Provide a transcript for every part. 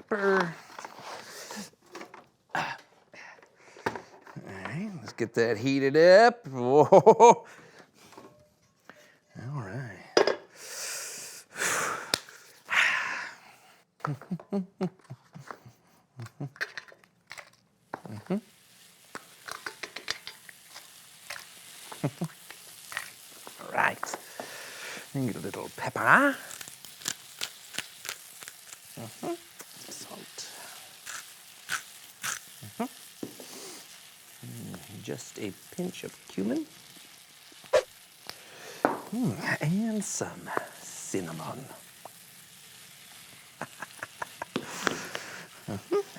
pepper. All right, let's get that heated up. Whoa. All right. All right. And a little pepper. Salt. Just a pinch of cumin. And some cinnamon.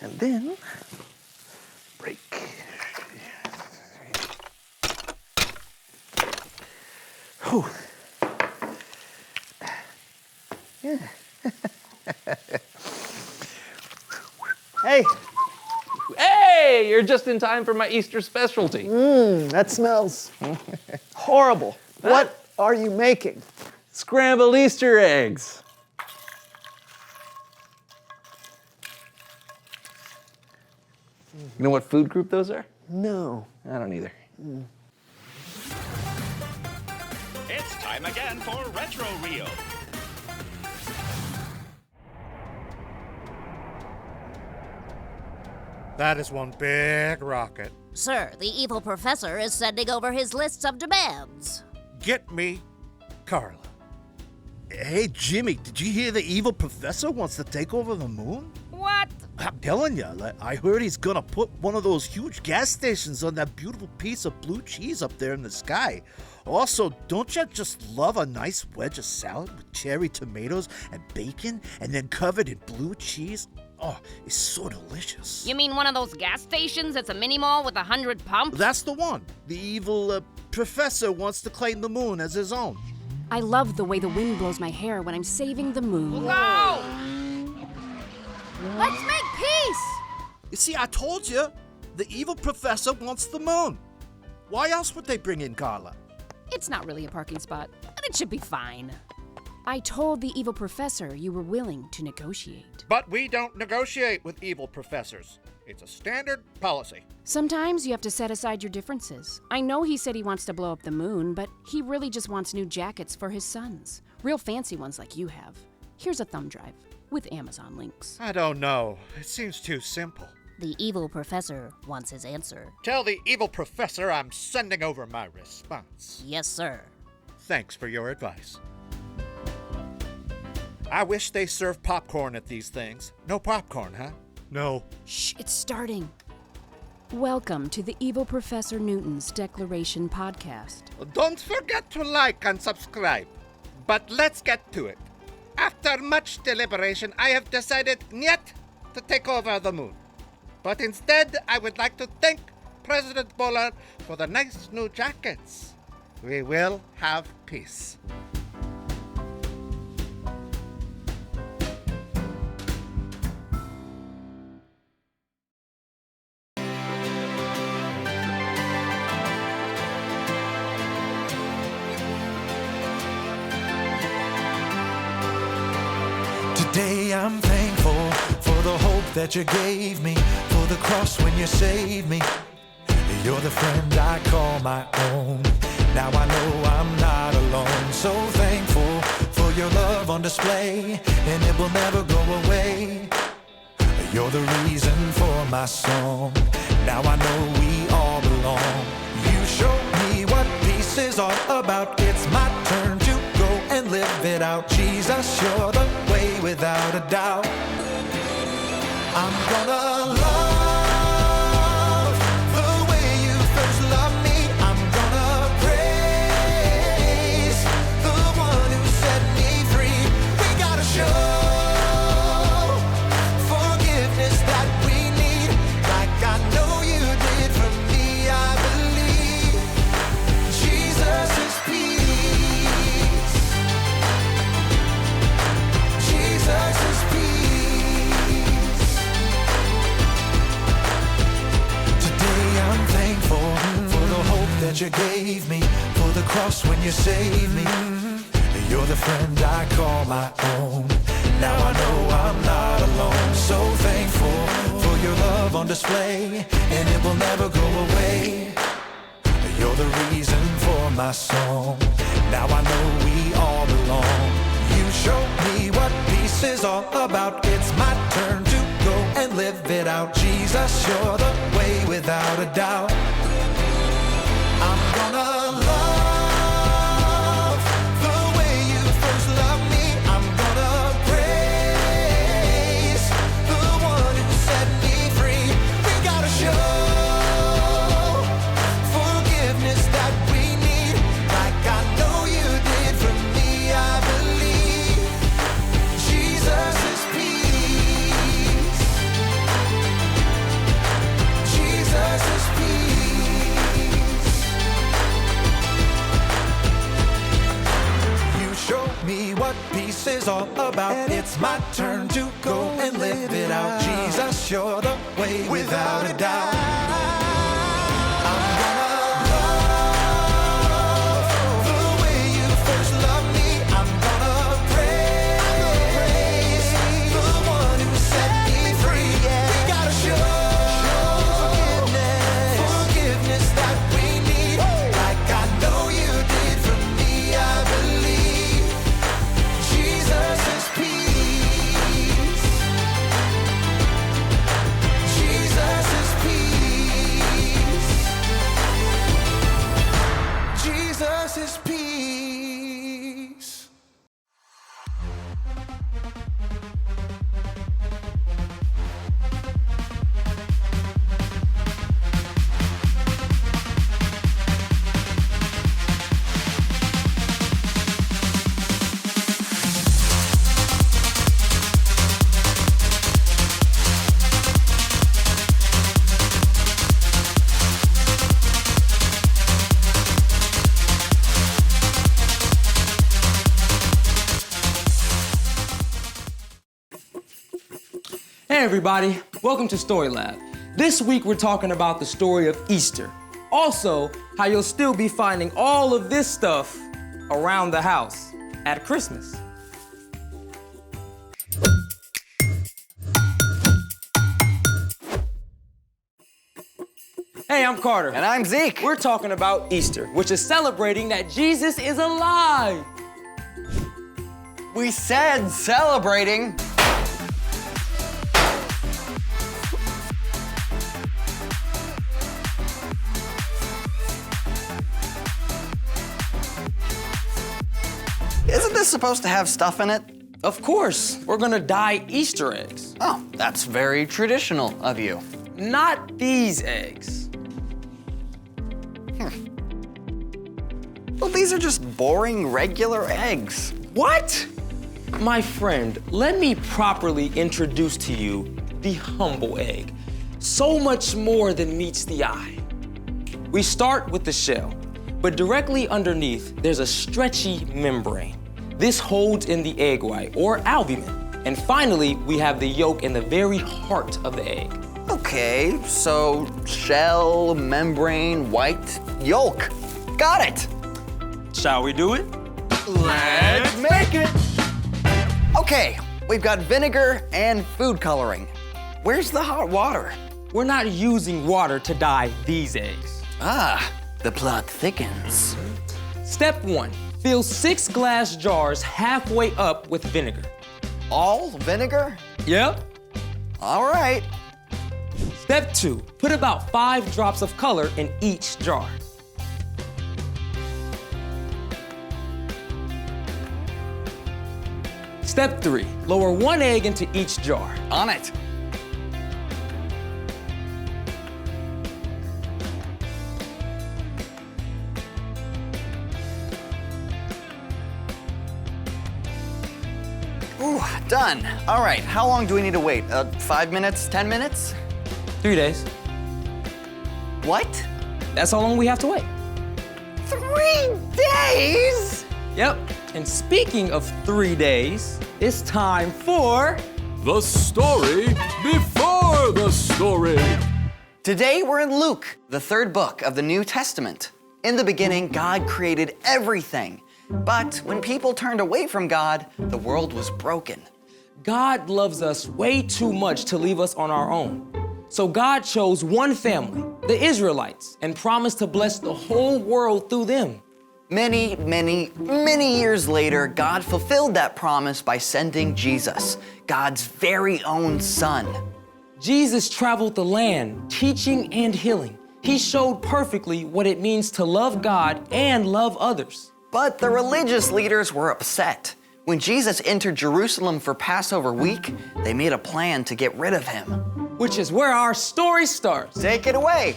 And then break. Whew. Yeah. Hey, Hey, you're just in time for my Easter specialty. that smells horrible. What are you making? Scrambled Easter eggs. You know what food group those are? No. I don't either. It's time again for Retro Reel. That is one big rocket. Sir, the evil professor is sending over his lists of demands. Get me Carla. Hey, Jimmy, did you hear the evil professor wants to take over the moon? What? I'm telling you, I heard he's gonna put one of those huge gas stations on that beautiful piece of blue cheese up there in the sky. Also, don't you just love a nice wedge of salad with cherry tomatoes and bacon and then covered in blue cheese? Oh, it's so delicious. You mean one of those gas stations that's a mini mall with 100 pumps? That's the one. The evil professor wants to claim the moon as his own. I love the way the wind blows my hair when I'm saving the moon. Go! Let's make peace! You see, I told you, the evil professor wants the moon. Why else would they bring in Carla? It's not really a parking spot, but it should be fine. I told the evil professor you were willing to negotiate. But we don't negotiate with evil professors. It's a standard policy. Sometimes you have to set aside your differences. I know he said he wants to blow up the moon, but he really just wants new jackets for his sons. Real fancy ones like you have. Here's a thumb drive with Amazon links. I don't know. It seems too simple. The evil professor wants his answer. Tell the evil professor I'm sending over my response. Yes, sir. Thanks for your advice. I wish they served popcorn at these things. No popcorn, huh? No. Shh, it's starting. Welcome to the Evil Professor Newton's Declaration podcast. Don't forget to like and subscribe. But let's get to it. After much deliberation, I have decided not to take over the moon. But instead, I would like to thank President Bullard for the nice new jackets. We will have peace. Today I'm thankful for the hope that you gave me, for the cross when you saved me. You're the friend I call my own. Now I know I'm not alone. So thankful for your love on display, and it will never go away. You're the reason for my song. Now I know we all belong. You showed me what peace is all about. It's my turn to go and live it out. Jesus, you're the way without a doubt. I'm gonna love the way you first loved me. I'm gonna praise the one who set me free. We gotta show forgiveness that we need, like I know you did for me. I believe Jesus is peace. Jesus is peace. Today I'm thankful for the hope that you gave me, for the cross when you saved me. You're the friend I call my own. Now I know I'm not alone. So thankful for your love on display, and it will never go away. You're the reason for my song. Now I know we all belong. You show me what peace is all about. It's my turn to go and live it out. Jesus, you're the way without a doubt. I'm gonna love the way you first loved me. I'm gonna praise the one who set me free. We gotta show forgiveness that we need, like I know you did for me. I believe Jesus is peace. Jesus is peace. You show me what peace is all about. It's my turn to go and live it out. Jesus, you're the way without a doubt. I'm gonna love the way you first loved me. I'm gonna praise the one who set me free. We gotta show forgiveness that we need, like I know you did for me. I believe Jesus is peace. Jesus is peace. Jesus is peace. Hey everybody, welcome to Story Lab. This week we're talking about the story of Easter. Also, how you'll still be finding all of this stuff around the house at Christmas. Hey, I'm Carter. And I'm Zeke. We're talking about Easter, which is celebrating that Jesus is alive. We said celebrating. Isn't this supposed to have stuff in it? Of course, we're gonna dye Easter eggs. Oh, that's very traditional of you. Not these eggs. Well, these are just boring, regular eggs. What? My friend, let me properly introduce to you the humble egg. So much more than meets the eye. We start with the shell, but directly underneath, there's a stretchy membrane. This holds in the egg white, or albumin. And finally, we have the yolk in the very heart of the egg. Okay, so shell, membrane, white, yolk. Got it. Shall we do it? Let's make it. Okay, we've got vinegar and food coloring. Where's the hot water? We're not using water to dye these eggs. Ah, the plot thickens. Step 1, fill 6 glass jars halfway up with vinegar. All vinegar? Yep. All right. Step 2, put about 5 drops of color in each jar. Step 3, lower 1 egg into each jar. On it. Ooh, done. All right, how long do we need to wait? 5 minutes, 10 minutes? 3 days. What? That's how long we have to wait. 3 days? Yep. And speaking of 3 days, it's time for... The story before the story. Today we're in Luke, the 3rd book of the New Testament. In the beginning, God created everything. But when people turned away from God, the world was broken. God loves us way too much to leave us on our own. So God chose one family, the Israelites, and promised to bless the whole world through them. Many, many, many years later, God fulfilled that promise by sending Jesus, God's very own son. Jesus traveled the land, teaching and healing. He showed perfectly what it means to love God and love others. But the religious leaders were upset. When Jesus entered Jerusalem for Passover week, they made a plan to get rid of him. Which is where our story starts. Take it away.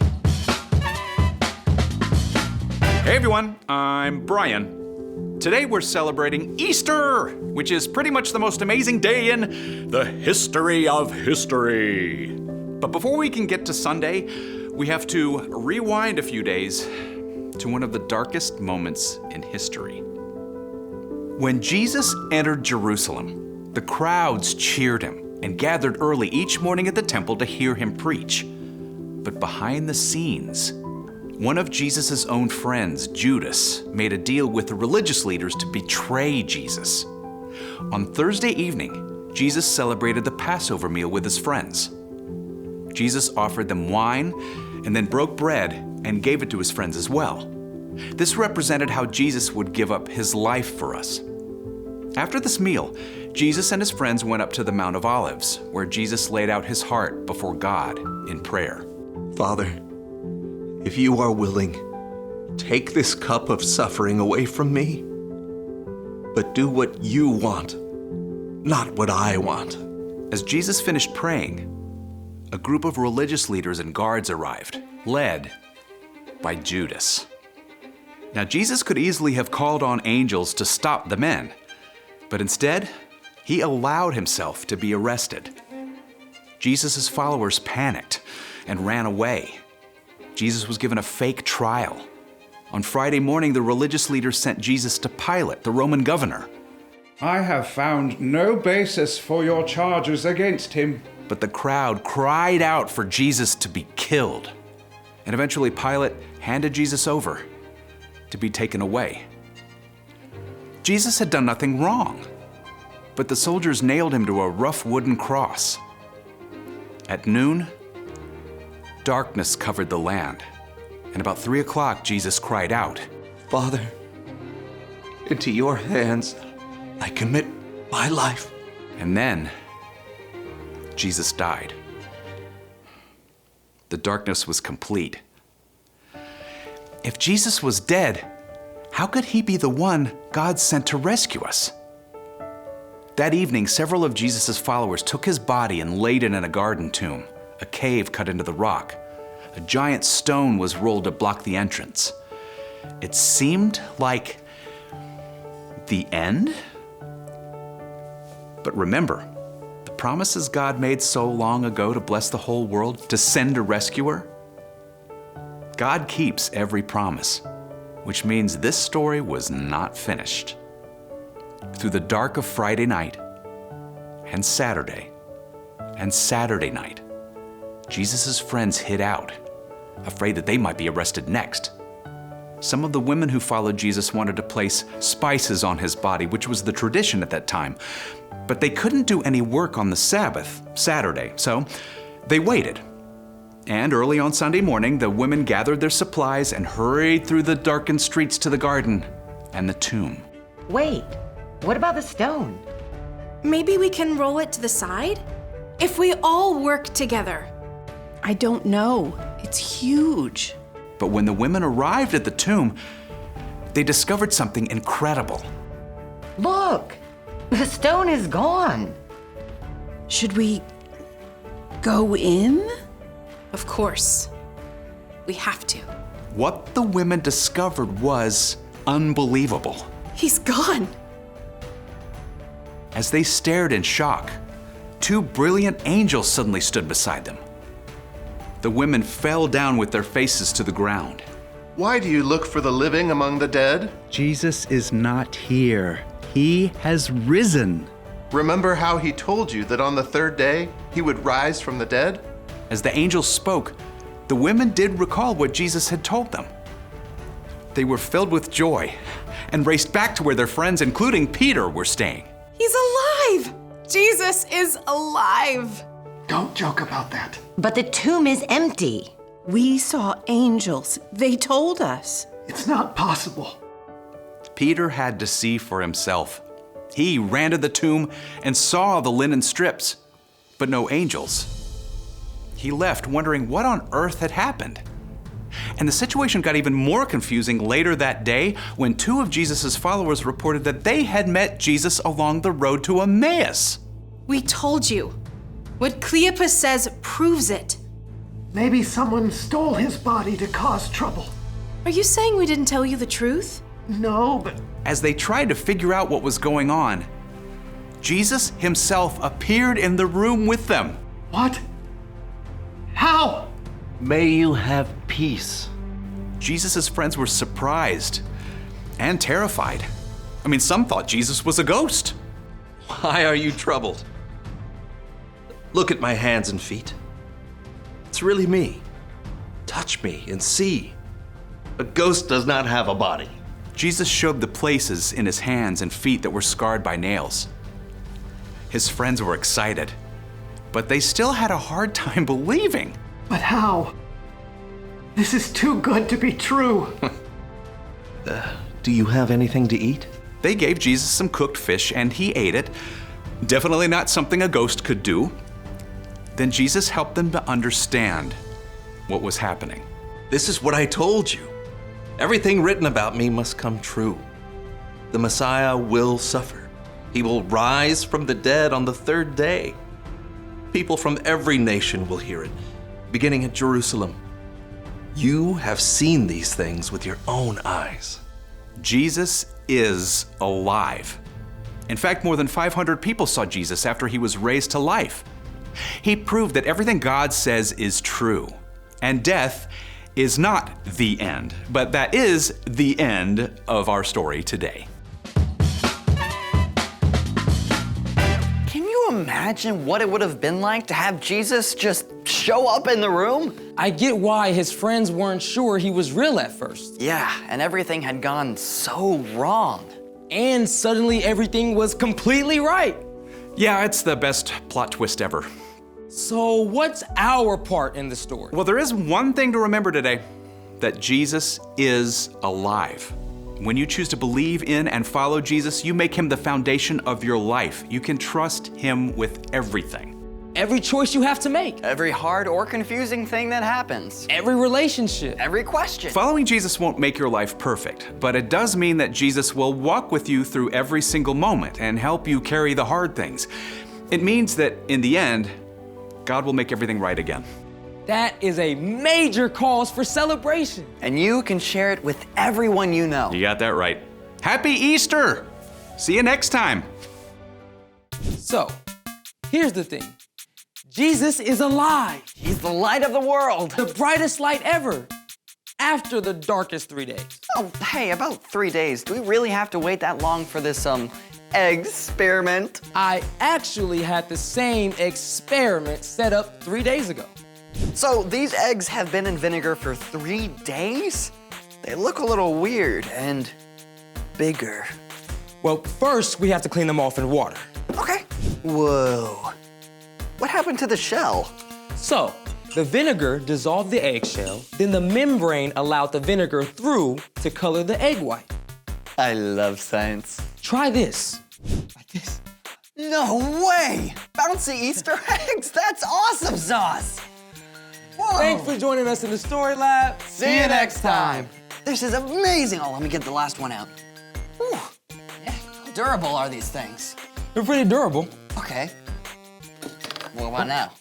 Hey everyone, I'm Brian. Today we're celebrating Easter, which is pretty much the most amazing day in the history of history. But before we can get to Sunday, we have to rewind a few days to one of the darkest moments in history. When Jesus entered Jerusalem, the crowds cheered him and gathered early each morning at the temple to hear him preach. But behind the scenes, one of Jesus' own friends, Judas, made a deal with the religious leaders to betray Jesus. On Thursday evening, Jesus celebrated the Passover meal with his friends. Jesus offered them wine and then broke bread and gave it to his friends as well. This represented how Jesus would give up his life for us. After this meal, Jesus and his friends went up to the Mount of Olives, where Jesus laid out his heart before God in prayer. Father, if you are willing, take this cup of suffering away from me, but do what you want, not what I want. As Jesus finished praying, a group of religious leaders and guards arrived, led by Judas. Now, Jesus could easily have called on angels to stop the men, but instead, he allowed himself to be arrested. Jesus' followers panicked and ran away. Jesus was given a fake trial. On Friday morning, the religious leaders sent Jesus to Pilate, the Roman governor. I have found no basis for your charges against him. But the crowd cried out for Jesus to be killed. And eventually Pilate handed Jesus over to be taken away. Jesus had done nothing wrong, but the soldiers nailed him to a rough wooden cross. At noon, darkness covered the land, and about 3 o'clock, Jesus cried out, Father, into your hands I commit my life. And then Jesus died. The darkness was complete. If Jesus was dead, how could he be the one God sent to rescue us? That evening, several of Jesus' followers took his body and laid it in a garden tomb, a cave cut into the rock. A giant stone was rolled to block the entrance. It seemed like the end. But remember, the promises God made so long ago to bless the whole world, to send a rescuer? God keeps every promise, which means this story was not finished. Through the dark of Friday night and Saturday night, Jesus' friends hid out, afraid that they might be arrested next. Some of the women who followed Jesus wanted to place spices on his body, which was the tradition at that time. But they couldn't do any work on the Sabbath, Saturday, so they waited. And early on Sunday morning, the women gathered their supplies and hurried through the darkened streets to the garden and the tomb. Wait, what about the stone? Maybe we can roll it to the side? If we all work together. I don't know. It's huge. But when the women arrived at the tomb, they discovered something incredible. Look, the stone is gone. Should we go in? Of course. We have to. What the women discovered was unbelievable. He's gone. As they stared in shock, 2 brilliant angels suddenly stood beside them. The women fell down with their faces to the ground. Why do you look for the living among the dead? Jesus is not here. He has risen. Remember how he told you that on the 3rd day he would rise from the dead? As the angels spoke, the women did recall what Jesus had told them. They were filled with joy and raced back to where their friends, including Peter, were staying. He's alive! Jesus is alive. Don't joke about that. But the tomb is empty. We saw angels. They told us. It's not possible. Peter had to see for himself. He ran to the tomb and saw the linen strips, but no angels. He left wondering what on earth had happened. And the situation got even more confusing later that day when two of Jesus' followers reported that they had met Jesus along the road to Emmaus. We told you. What Cleopas says proves it. Maybe someone stole his body to cause trouble. Are you saying we didn't tell you the truth? No, but... As they tried to figure out what was going on, Jesus himself appeared in the room with them. What? How? May you have peace. Jesus' friends were surprised and terrified. I mean, some thought Jesus was a ghost. Why are you troubled? Look at my hands and feet. It's really me. Touch me and see. A ghost does not have a body. Jesus showed the places in his hands and feet that were scarred by nails. His friends were excited, but they still had a hard time believing. But how? This is too good to be true. Do you have anything to eat? They gave Jesus some cooked fish and he ate it. Definitely not something a ghost could do. Then Jesus helped them to understand what was happening. This is what I told you. Everything written about me must come true. The Messiah will suffer. He will rise from the dead on the third day. People from every nation will hear it, beginning at Jerusalem. You have seen these things with your own eyes. Jesus is alive. In fact, more than 500 people saw Jesus after he was raised to life. He proved that everything God says is true, and death is not the end, but that is the end of our story today. Can you imagine what it would have been like to have Jesus just show up in the room? I get why his friends weren't sure he was real at first. Yeah, and everything had gone so wrong. And suddenly everything was completely right. Yeah, it's the best plot twist ever. So what's our part in the story? Well, there is one thing to remember today, that Jesus is alive. When you choose to believe in and follow Jesus, you make him the foundation of your life. You can trust him with everything. Every choice you have to make. Every hard or confusing thing that happens. Every relationship. Every question. Following Jesus won't make your life perfect, but it does mean that Jesus will walk with you through every single moment and help you carry the hard things. It means that in the end, God will make everything right again. That is a major cause for celebration. And you can share it with everyone you know. You got that right. Happy Easter! See you next time. So, here's the thing. Jesus is alive. He's the light of the world. The brightest light ever. After the darkest 3 days. Oh, hey, about 3 days. Do we really have to wait that long for this, experiment? I actually had the same experiment set up 3 days ago. So these eggs have been in vinegar for 3 days? They look a little weird and bigger. Well, first we have to clean them off in water. Okay. Whoa. What happened to the shell? So, the vinegar dissolved the eggshell, then the membrane allowed the vinegar through to color the egg white. I love science. Try this. Like this. No way! Bouncy Easter eggs! That's awesome sauce! Whoa. Thanks for joining us in the Story Lab. See you next time. This is amazing. Oh, let me get the last one out. Whew. Yeah, how durable are these things? They're pretty durable. Okay. What about now?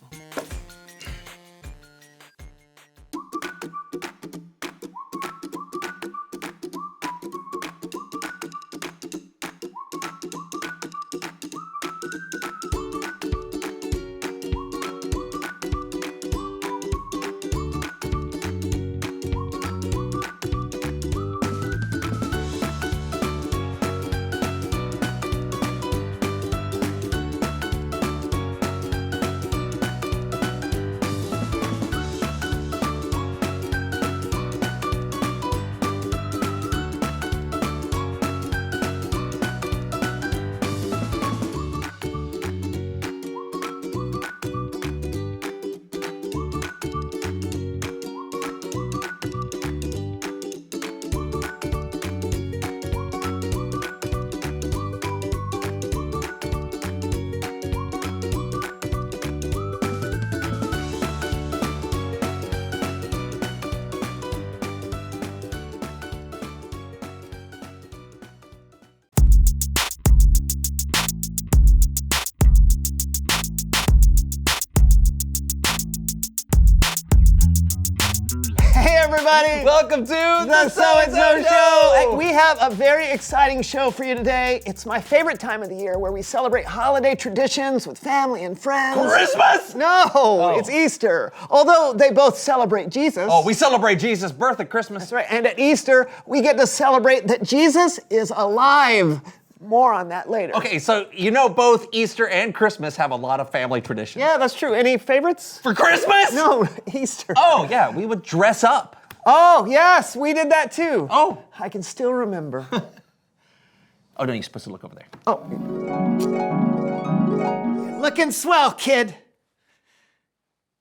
everybody. Welcome to the So-and-So Show. Hey, we have a very exciting show for you today. It's my favorite time of the year where we celebrate holiday traditions with family and friends. Christmas? No, it's Easter. Although they both celebrate Jesus. Oh, we celebrate Jesus' birth at Christmas. That's right. And at Easter, we get to celebrate that Jesus is alive. More on that later. Okay, so you know both Easter and Christmas have a lot of family traditions. Yeah, that's true. Any favorites? For Christmas? No, Easter. Oh, yeah, we would dress up. Oh, yes, we did that too. Oh. I can still remember. Oh, no, you're supposed to look over there. Oh. Looking swell, kid.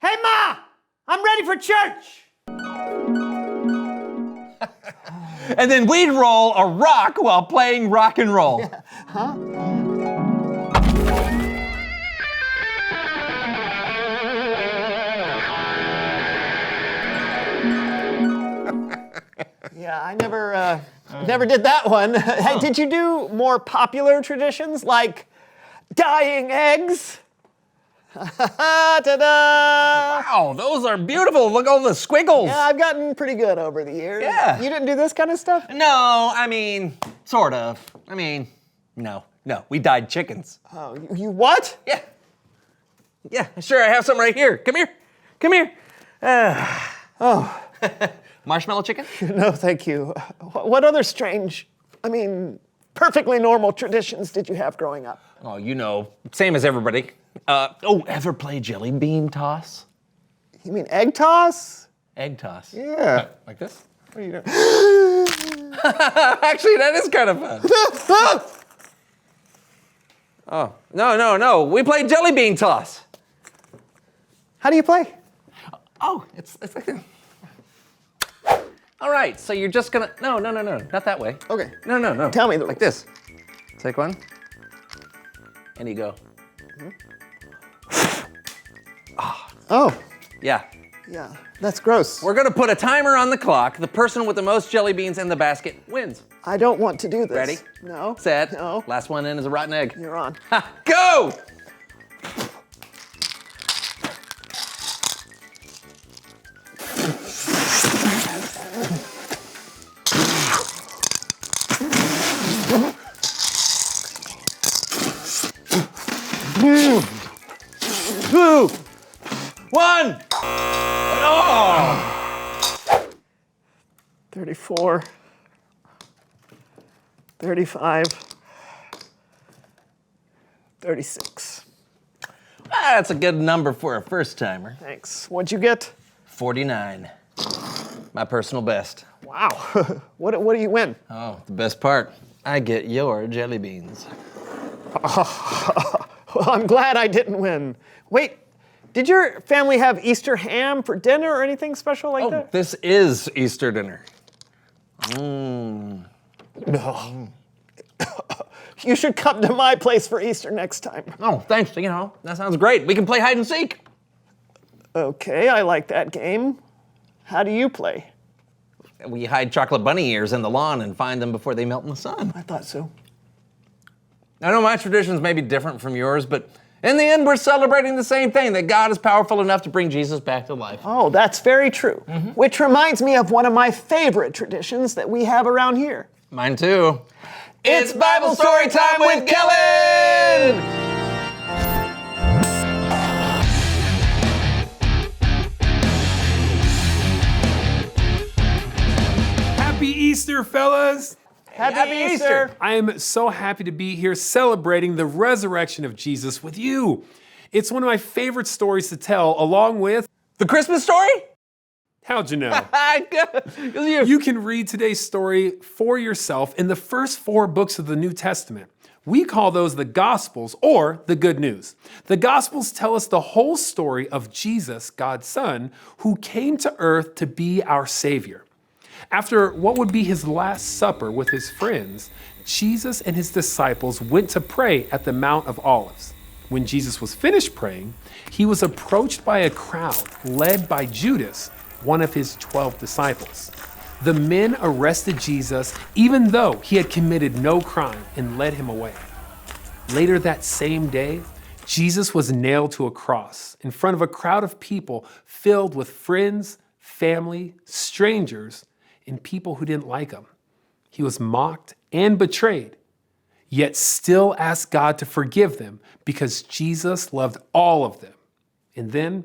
Hey, Ma! I'm ready for church! And then we'd roll a rock while playing rock and roll. Yeah. Huh? Yeah, I never did that one. Hey, did you do more popular traditions like dyeing eggs? Ta-da! Wow, those are beautiful. Look at all the squiggles. Yeah, I've gotten pretty good over the years. Yeah. You didn't do this kind of stuff? No, I mean, sort of. I mean, no, we dyed chickens. Oh, you what? Yeah. Yeah, sure, I have some right here. Come here. Oh. Marshmallow chicken? No, thank you. What other strange, perfectly normal traditions did you have growing up? Oh, you know, same as everybody. Ever play jelly bean toss? You mean egg toss? Egg toss. Yeah. Like this? What are you doing? Actually, that is kind of fun. Oh, no. We play jelly bean toss. How do you play? Oh, it's like that. All right, so you're just gonna, no, not that way. Okay. No. Tell me like this. Take one, and you go. Oh. Yeah. Yeah, that's gross. We're gonna put a timer on the clock. The person with the most jelly beans in the basket wins. I don't want to do this. Ready? No. Set. No. Last one in is a rotten egg. You're on. Ha, go! Two, one. Oh! 34, 35, 36. That's a good number for a first timer. Thanks. What'd you get? 49. My personal best. Wow. What do you win? Oh, the best part. I get your jelly beans. Well, I'm glad I didn't win. Wait, did your family have Easter ham for dinner or anything special like that? This is Easter dinner. No. You should come to my place for Easter next time. Oh, thanks. That sounds great. We can play hide and seek. Okay, I like that game. How do you play? We hide chocolate bunny ears in the lawn and find them before they melt in the sun. I thought so. I know my traditions may be different from yours, but in the end, we're celebrating the same thing, that God is powerful enough to bring Jesus back to life. Oh, that's very true. Mm-hmm. Which reminds me of one of my favorite traditions that we have around here. Mine too. It's Bible Story Time with Kellen! Happy Easter, fellas! Happy Easter! I am so happy to be here celebrating the resurrection of Jesus with you. It's one of my favorite stories to tell, along with the Christmas story? How'd you know? You can read today's story for yourself in the first 4 books of the New Testament. We call those the Gospels, or the Good News. The Gospels tell us the whole story of Jesus, God's Son, who came to earth to be our Savior. After what would be his last supper with his friends, Jesus and his disciples went to pray at the Mount of Olives. When Jesus was finished praying, he was approached by a crowd led by Judas, one of his 12 disciples. The men arrested Jesus even though he had committed no crime and led him away. Later that same day, Jesus was nailed to a cross in front of a crowd of people filled with friends, family, strangers, and people who didn't like him. He was mocked and betrayed, yet still asked God to forgive them because Jesus loved all of them. And then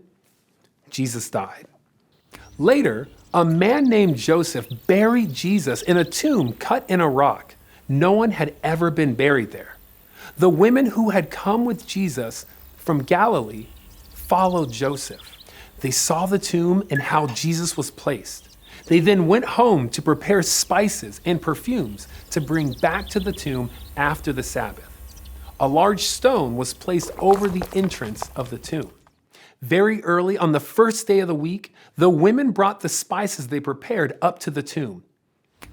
Jesus died. Later, a man named Joseph buried Jesus in a tomb cut in a rock. No one had ever been buried there. The women who had come with Jesus from Galilee followed Joseph. They saw the tomb and how Jesus was placed. They then went home to prepare spices and perfumes to bring back to the tomb after the Sabbath. A large stone was placed over the entrance of the tomb. Very early on the first day of the week, the women brought the spices they prepared up to the tomb.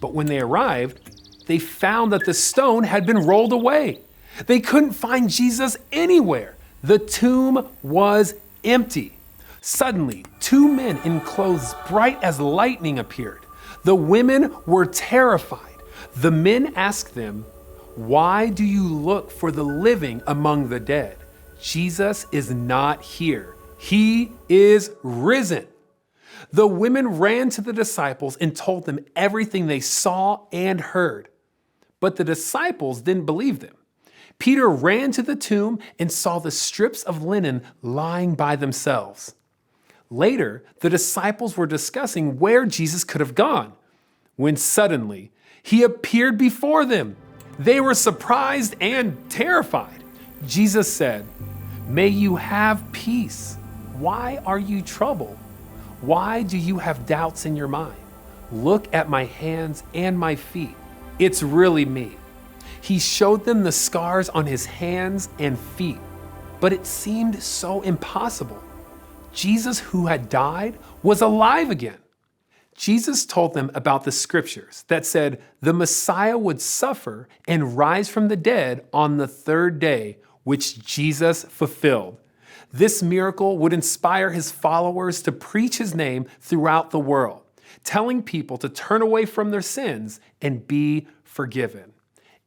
But when they arrived, they found that the stone had been rolled away. They couldn't find Jesus anywhere. The tomb was empty. Suddenly, two men in clothes bright as lightning appeared. The women were terrified. The men asked them, "Why do you look for the living among the dead? Jesus is not here. He is risen." The women ran to the disciples and told them everything they saw and heard. But the disciples didn't believe them. Peter ran to the tomb and saw the strips of linen lying by themselves. Later, the disciples were discussing where Jesus could have gone, when suddenly he appeared before them. They were surprised and terrified. Jesus said, "May you have peace. Why are you troubled? Why do you have doubts in your mind? Look at my hands and my feet. It's really me." He showed them the scars on his hands and feet, but it seemed so impossible. Jesus, who had died, was alive again. Jesus told them about the scriptures that said the Messiah would suffer and rise from the dead on the third day, which Jesus fulfilled. This miracle would inspire his followers to preach his name throughout the world, telling people to turn away from their sins and be forgiven.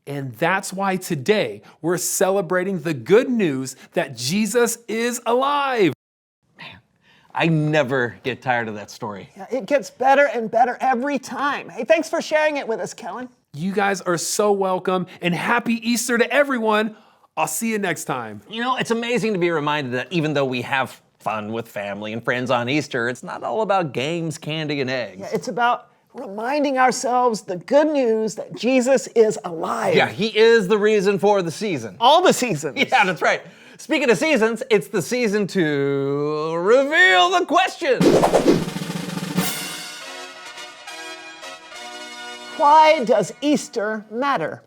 And that's why today we're celebrating the good news that Jesus is alive. I never get tired of that story. Yeah, it gets better and better every time. Hey, thanks for sharing it with us, Kellen. You guys are so welcome, and happy Easter to everyone. I'll see you next time. You know, it's amazing to be reminded that even though we have fun with family and friends on Easter, it's not all about games, candy, and eggs. Yeah, it's about reminding ourselves the good news that Jesus is alive. Yeah, he is the reason for the season. All the seasons. Yeah, that's right. Speaking of seasons, it's the season to reveal the question. Why does Easter matter?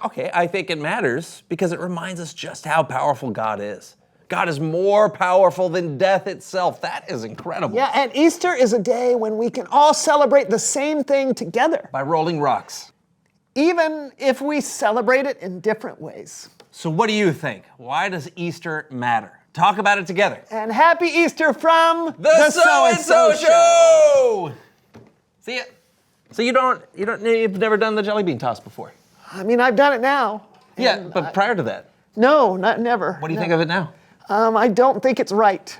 Okay, I think it matters because it reminds us just how powerful God is. God is more powerful than death itself. That is incredible. Yeah, and Easter is a day when we can all celebrate the same thing together. By rolling rocks. Even if we celebrate it in different ways. So what do you think? Why does Easter matter? Talk about it together. And happy Easter from the So-and-So Show! See ya. So you've never done the jelly bean toss before? I mean, I've done it now. Yeah, but prior to that? No, never. What do you think of it now? I don't think it's right.